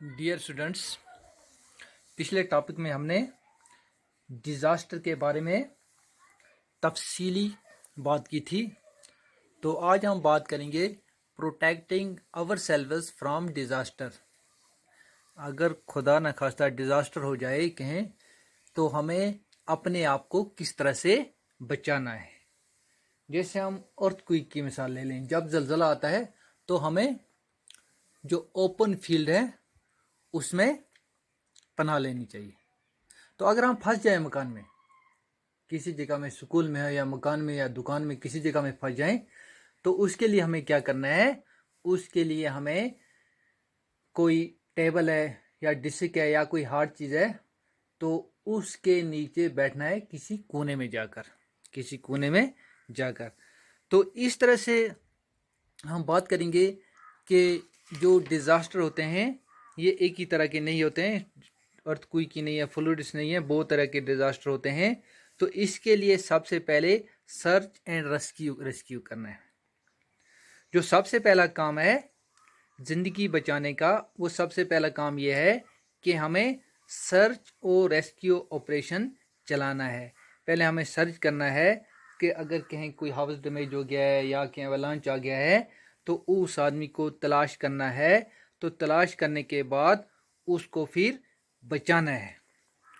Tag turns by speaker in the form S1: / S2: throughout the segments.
S1: Dear students, पिछले topic में हमने डिज़ास्टर के बारे में तफसीली बात की थी। तो आज हम बात करेंगे protecting ourselves from disaster. अगर खुदा न खास्ता डिज़ास्टर हो जाए कहें तो हमें अपने आप को किस तरह से बचाना है। जैसे हम अर्थक्वेक की मिसाल ले लें, जब जलजला आता है तो हमें जो ओपन फील्ड है उसमें पनाह लेनी चाहिए। तो अगर हम फंस जाए मकान में, किसी जगह में, स्कूल में है या मकान में या दुकान में, किसी जगह में फंस जाएं, तो उसके लिए हमें क्या करना है? उसके लिए हमें कोई टेबल है या डिस्क है या कोई हार्ड चीज़ है तो उसके नीचे बैठना है, किसी कोने में जाकर। तो इस तरह से हम बात करेंगे कि जो डिज़ास्टर होते हैं ये एक ही तरह के नहीं होते हैं। अर्थक्वेक की नहीं है, फ्लूड्स नहीं है, बहुत तरह के डिज़ास्टर होते हैं। तो इसके लिए सबसे पहले सर्च एंड रेस्क्यू करना है। जो सबसे पहला काम है ज़िंदगी बचाने का, वो सबसे पहला काम ये है कि हमें सर्च और रेस्क्यू ऑपरेशन चलाना है। पहले हमें सर्च करना है कि अगर कहीं कोई हाउस डैमेज हो गया है या कहीं अवलांच आ गया है तो उस आदमी को तलाश करना है। तो तलाश करने के बाद उसको फिर बचाना है,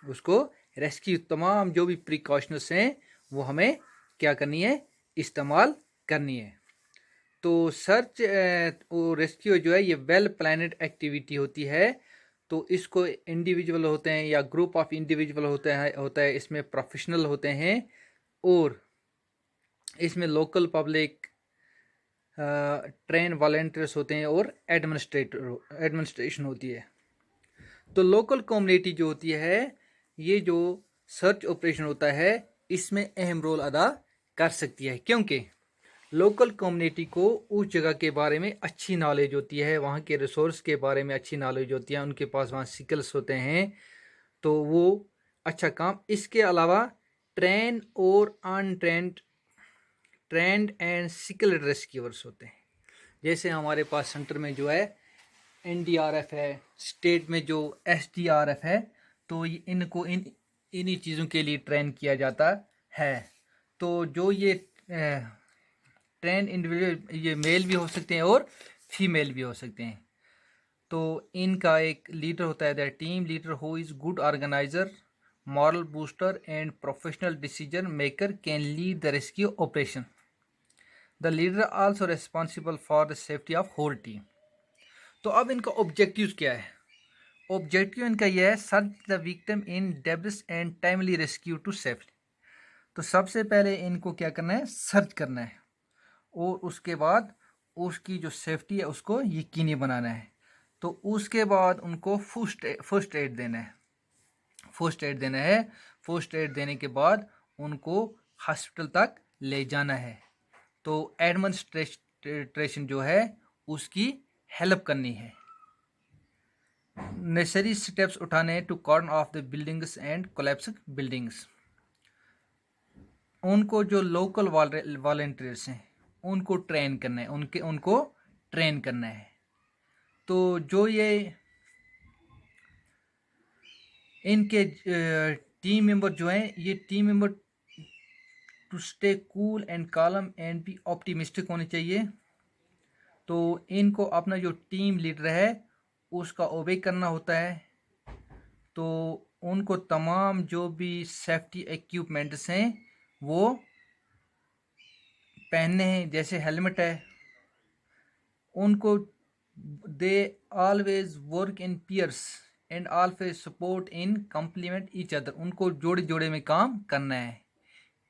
S1: उसको रेस्क्यू। तमाम जो भी प्रिकॉशंस हैं वो हमें क्या करनी है? इस्तेमाल करनी है। तो सर्च और रेस्क्यू जो है ये वेल प्लानड एक्टिविटी होती है। तो इसको इंडिविजुअल होते हैं या ग्रुप ऑफ इंडिविजुअल होता है, इसमें प्रोफेशनल होते हैं और इसमें लोकल पब्लिक, ट्रेन वॉलंटियर्स होते हैं और एडमिनिस्ट्रेशन होती है। तो लोकल कम्युनिटी जो होती है, ये जो सर्च ऑपरेशन होता है इसमें अहम रोल अदा कर सकती है, क्योंकि लोकल कम्युनिटी को उस जगह के बारे में अच्छी नॉलेज होती है, वहाँ के रिसोर्स के बारे में अच्छी नॉलेज होती है, उनके पास वहाँ स्किल्स होते हैं, तो वो अच्छा काम। इसके अलावा ट्रेन और अनट्रेंड एंड स्किल्ड रेस्क्यूअर्स होते हैं। जैसे हमारे पास सेंटर में जो है NDRF है, स्टेट में जो SDRF है, तो इनको इन्हीं चीज़ों के लिए ट्रेन किया जाता है। तो जो ये ट्रेन इंडिविजुअल, ये मेल भी हो सकते हैं और फीमेल भी हो सकते हैं। तो इनका एक लीडर होता है, the team leader who is good organiser, morale booster and professional decision maker can lead the rescue operation. The leader also responsible for the safety of whole team. तो अब इनका ऑब्जेक्टिव क्या है? ऑब्जेक्टिव इनका यह है, search the victim in debris and timely rescue to safety. तो सबसे पहले इनको क्या करना है? सर्च करना है और उसके बाद उसकी जो सेफ्टी है उसको यकीनी बनाना है। तो उसके बाद उनको फर्स्ट एड देना है। फर्स्ट एड देने के बाद उनको हॉस्पिटल तक ले जाना है। तो एडमिनिस्ट्रेशन जो है उसकी हेल्प करनी है, नेसेसरी स्टेप्स उठाने हैं to cordon off the buildings and collapse buildings. उनको जो लोकल वॉलंटियर्स हैं उनको ट्रेन करना है, उनको ट्रेन करना है। तो जो ये इनके टीम मेंबर जो हैं, ये team member to stay cool and calm and be optimistic होने चाहिए। तो इनको अपना जो टीम लीडर है उसका ओबे करना होता है। तो उनको तमाम जो भी सेफ्टी इक्विपमेंट्स हैं वो पहनने हैं, जैसे हेलमेट है। उनको they always work in pairs and always support in complement each other. उनको जोड़े जोड़े में काम करना है।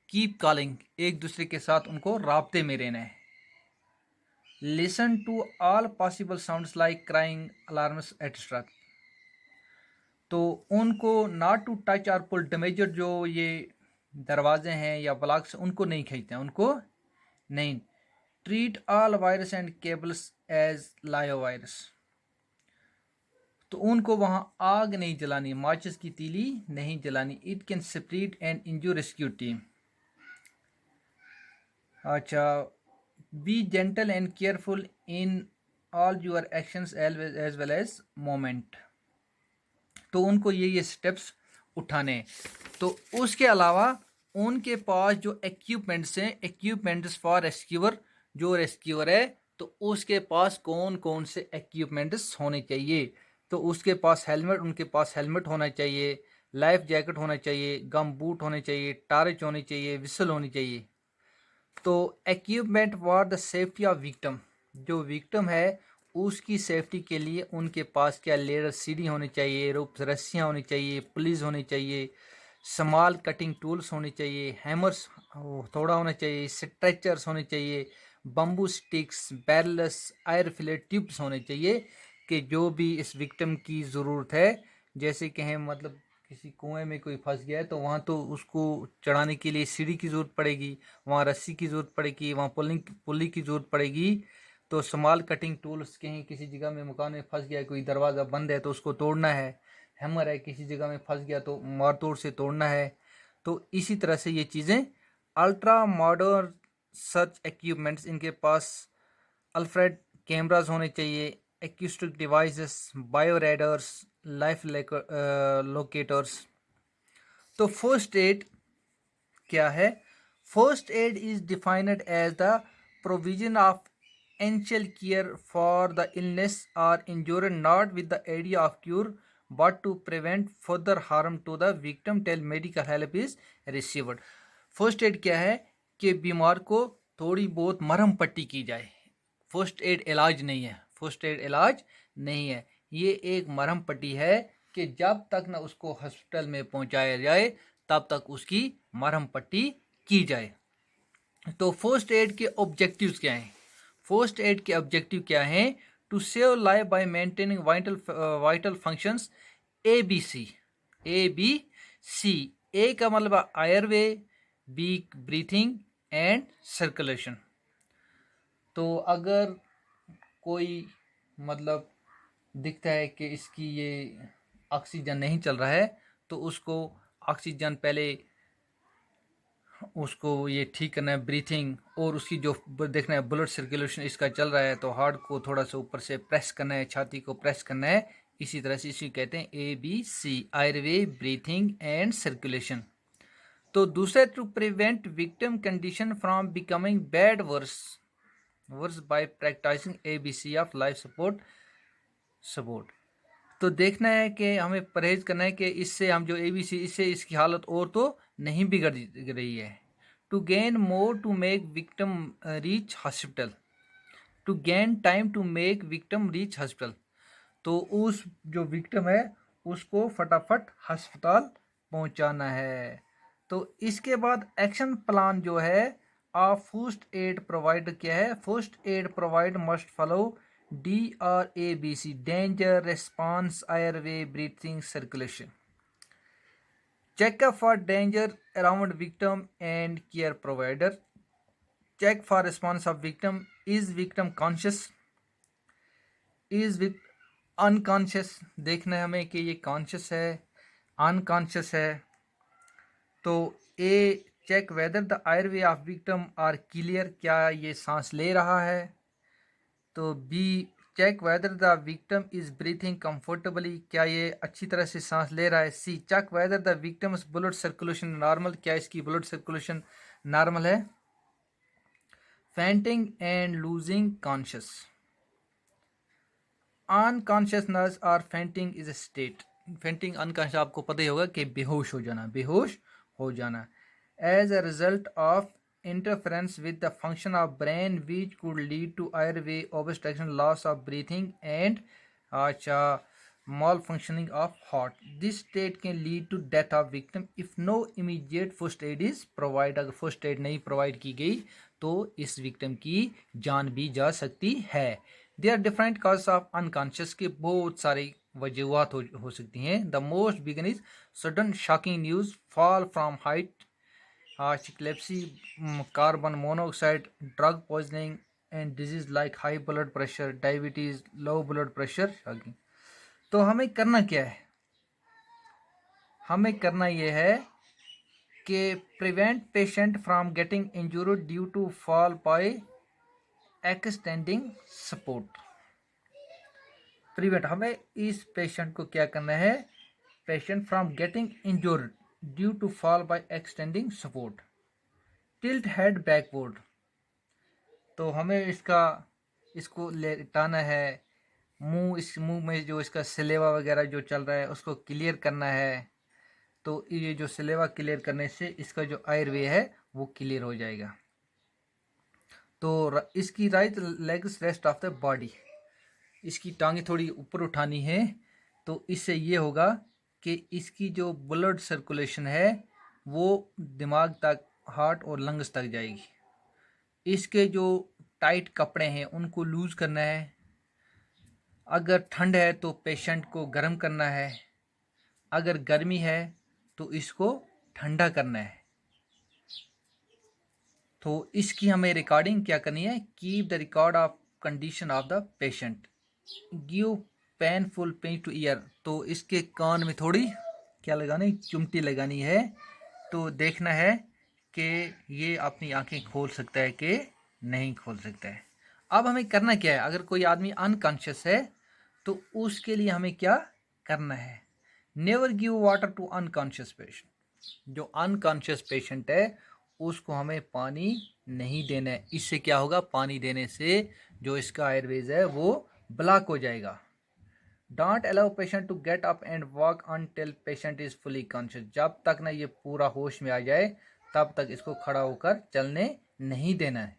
S1: कीप कॉलिंग, एक दूसरे के साथ उनको राब्ते में रहना है। Listen to all possible sounds like crying, alarms etcetera. तो उनको नॉट टू टच और पुल डैमेजर, जो ये दरवाजे हैं या ब्लॉक्स, उनको नहीं खींचते हैं, उनको नहीं। Treat all wires and cables as live wires. तो उनको वहाँ आग नहीं जलानी, माचिस की तीली नहीं जलानी। It can spread and injure rescue team. अच्छा, be gentle and careful in all your actions as well as moment. तो उनको ये स्टेप्स उठाने हैं। तो उसके अलावा उनके पास जो इक्विपमेंट्स हैं, इक्विपमेंट्स फॉर रेस्क्यूअर, जो रेस्क्यूअर है तो उसके पास कौन कौन से इक्विपमेंट्स होने चाहिए। तो उसके पास हेलमेट, उनके पास हेलमेट होना चाहिए, लाइफ जैकेट होना चाहिए, गम बूट होने चाहिए, टार्च होनी चाहिए, विसल होनी चाहिए। तो equipment for the safety of victim, जो विक्टिम है उसकी सेफ्टी के लिए उनके पास क्या, लेडर सीढ़ी होनी चाहिए, रोप रस्सियाँ होनी चाहिए, पुलिस होनी चाहिए, स्मॉल कटिंग टूल्स होने चाहिए, हैमर्स थोड़ा होना चाहिए, स्ट्रेचर्स होने चाहिए, bamboo sticks, barrels, air fillet tubes होने चाहिए कि जो भी इस विक्टिम की ज़रूरत है। जैसे कहें मतलब किसी कुएं में कोई फंस गया है तो वहाँ तो उसको चढ़ाने के लिए सीढ़ी की ज़रूरत पड़ेगी, वहाँ रस्सी की ज़रूरत पड़ेगी, वहाँ पुली की ज़रूरत पड़ेगी। तो स्मॉल कटिंग टूल्स, कहीं किसी जगह में मकान में फंस गया है, कोई दरवाज़ा बंद है तो उसको तोड़ना है, हैमर है किसी जगह में फंस गया तो मार तोड़ से तोड़ना है। तो इसी तरह से ये चीज़ें अल्ट्रा मॉडर्न सर्च इक्विपमेंट्स इनके पास, अल्फ्रेड कैमराज होने चाहिए, acoustic devices, bio radars, life locators. तो फर्स्ट एड क्या है? First aid is defined as the provision of initial care for the illness और injury not with the idea of cure but to prevent further harm to the victim till medical help is received. First aid क्या है कि बीमार को थोड़ी बहुत मरहम पट्टी की जाए। फर्स्ट एड इलाज नहीं है, फर्स्ट एड इलाज नहीं है, ये एक मरहम पट्टी है कि जब तक ना उसको हॉस्पिटल में पहुंचाया जाए तब तक उसकी मरहम पट्टी की जाए। तो फर्स्ट एड के ऑब्जेक्टिव्स क्या हैं? फर्स्ट एड के ऑब्जेक्टिव क्या हैं? To save life by maintaining vital functions A B C. A B C, A का मतलब airway, B breathing and circulation. तो अगर कोई मतलब दिखता है कि इसकी ये ऑक्सीजन नहीं चल रहा है तो उसको ऑक्सीजन पहले उसको ये ठीक करना है, ब्रीथिंग, और उसकी जो देखना है ब्लड सर्कुलेशन इसका चल रहा है तो हार्ट को थोड़ा सा ऊपर से प्रेस करना है, छाती को प्रेस करना है। इसी तरह से इसी कहते हैं ABC, airway, breathing and circulation. तो दूसरा, to prevent victim condition from becoming bad worse by practising ABC of life support. तो देखना है कि हमें परहेज करना है कि इससे हम जो ABC, इससे इसकी हालत और तो नहीं बिगड़ रही है। To gain more to make victim reach hospital, to gain time to make victim reach hospital. तो उस जो विक्टिम है उसको फटाफट अस्पताल पहुंचाना है। तो इसके बाद एक्शन प्लान जो है आप फर्स्ट एड प्रोवाइडर क्या है? First aid provide must follow DRABC, danger response, airway, breathing, circulation. Checkup for danger around victim and care provider. Check for response of victim. Is victim conscious? Is with unconscious? देखना है हमें कि ये conscious है, unconscious है। तो A, check whether the airway of victim are clear, क्या ये सांस ले रहा है। तो B, check whether the victim is breathing comfortably, क्या ये अच्छी तरह से सांस ले रहा है। C, check whether the victim's blood circulation normal, क्या इसकी ब्लड सर्कुलेशन नॉर्मल है। Fainting and losing conscious, unconsciousness और fainting is a state. Fainting unconscious आपको पता ही होगा कि बेहोश हो जाना, बेहोश हो जाना as a result of interference with the function of brain which could lead to airway obstruction, loss of breathing and acha malfunctioning of heart. This state can lead to death of victim if no immediate first aid is provided. अगर first aid नहीं provide की गई तो इस victim की जान भी जा सकती है। They are different cause of unconscious के बहुत सारे वजूहत हो सकती हैं। The most begin is sudden shocking news, fall from height, epilepsy, carbon monoxide, drug poisoning, and disease like high blood pressure, diabetes, low blood pressure, shocking। तो हमें करना क्या है? हमें करना यह है कि prevent patient from getting injured due to fall by extending support. Prevent, हमें इस पेशेंट को क्या करना है, patient from getting injured due to fall by extending support. Tilt head backward, तो हमें इसको लेटाना है, इस मुंह में जो इसका सलेवा वगैरह जो चल रहा है उसको क्लियर करना है। तो ये जो सलेवा क्लियर करने से इसका जो एयरवे है वो क्लियर हो जाएगा। तो इसकी right legs rest of the body, इसकी टांगे थोड़ी ऊपर उठानी है। तो इससे ये होगा कि इसकी जो ब्लड सर्कुलेशन है वो दिमाग तक, हार्ट और लंग्स तक जाएगी। इसके जो टाइट कपड़े हैं उनको लूज करना है। अगर ठंड है तो पेशेंट को गर्म करना है, अगर गर्मी है तो इसको ठंडा करना है। तो इसकी हमें रिकॉर्डिंग क्या करनी है, keep the record of condition of the patient, give painful pain to ear. तो इसके कान में थोड़ी क्या लगानी, चुमटी लगानी है। तो देखना है कि ये अपनी आंखें खोल सकता है कि नहीं खोल सकता है। अब हमें करना क्या है, अगर कोई आदमी अनकॉन्शियस है तो उसके लिए हमें क्या करना है, never give water to unconscious patient. जो अनकॉन्शियस पेशेंट है उसको हमें पानी नहीं देना है। इससे क्या होगा, पानी देने से जो इसका एयरवेज है वो ब्लॉक हो जाएगा। Don't allow patient to get up and walk until patient is fully conscious. जब तक ना ये पूरा होश में आ जाए तब तक इसको खड़ा होकर चलने नहीं देना है।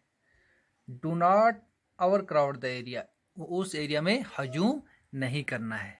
S1: Do not over crowd the area, उस एरिया में हजूम नहीं करना है।